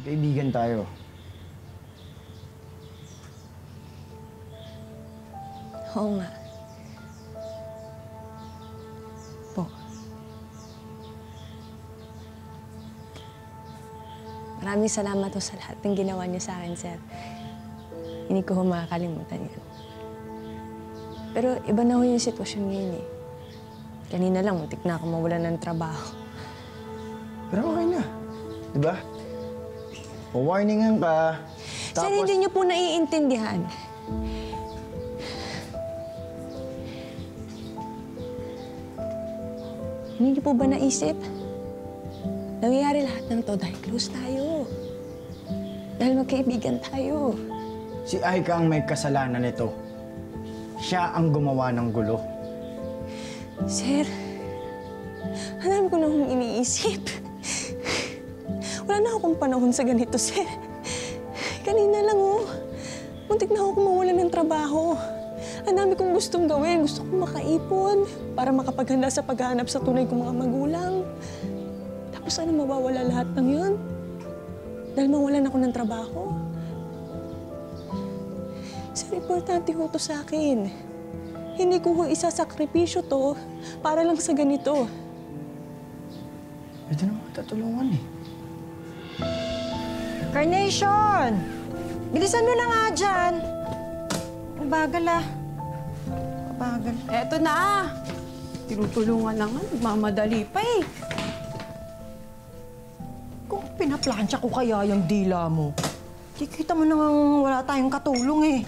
Kaibigan tayo. Oo nga. Po. Maraming salamat po sa lahat ng ginawa niyo sa akin, sir. Hindi ko makakalimutan yan. Pero iba na ho yung sitwasyon ngayon eh. Kanina lang, muntik na ako mawalan ng trabaho. Pero okay na. Diba? Pa-warningan ka. Sir, hindi niyo po naiintindihan. Hindi niyo po ba naisip? Nangyayari lahat ng to dahil close tayo. Dahil magkaibigan tayo. Si Aika ang may kasalanan nito. Siya ang gumawa ng gulo. Sir, ang dami ko na akong iniisip. Wala na akong panahon sa ganito, sir. Kanina lang, oh. Muntik na ako mawalan ng trabaho. Ang dami kong gustong gawin. Gusto kong makaipon para makapaghanda sa paghahanap sa tunay kong mga magulang. Tapos ano, mawawala lahat ng yun? Dahil mawalan ako ng trabaho? Sir, importante ho to sa akin. Hindi ko ho isasakripisyo to para lang sa ganito. Pwede naman tatulungan eh. Carnation! Bilisan mo na nga dyan. Ang bagal ah. Bagal. Eto na. Tinutulungan na nga. Nagmamadali pa eh. Kung pinaplansya ko kaya yung dila mo, kikita mo nang wala tayong katulong eh.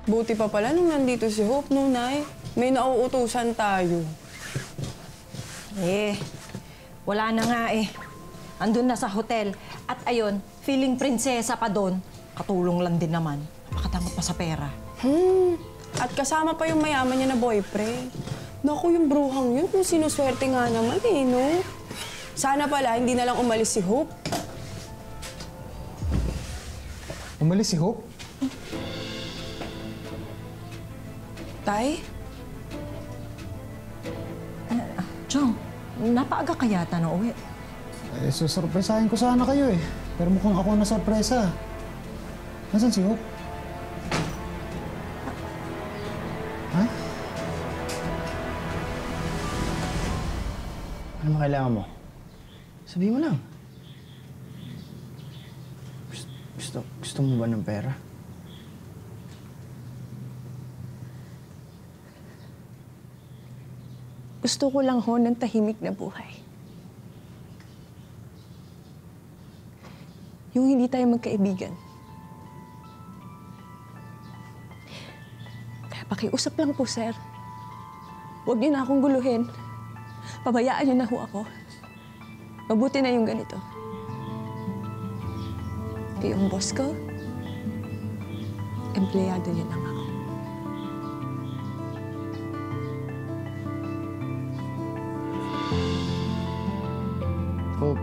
Buti pa pala nung nandito si Hope, no, Nay? May nauutusan tayo. Eh, wala na nga eh. Andun na sa hotel. At ayun, feeling prinsesa pa doon. Katulong lang din naman. Makatanggap pa sa pera. At kasama pa yung mayaman niya na boyfriend. Naku, yung bruhang yun, kung sinuswerte nga naman eh, no? Sana pala hindi na lang umalis si Hope. Umalis si Hope? Tay? Chong, napaaga ka yata na uwi. Eh, susurpresahin ko sana kayo eh. Pero mukhang ako na sorpresa. Nasaan si Hope? Ha? Ano ba kailangan mo? Sabihin mo lang. Gusto mo ba ng pera? Gusto ko lang ho ng tahimik na buhay. Yung hindi tayo magkaibigan. Kaya pakiusap lang po, sir. Huwag niyo na akong guluhin. Pabayaan niyo na ho ako. Mabuti na yung ganito. Yung boss ko, empleyado niya lang ako. Hope,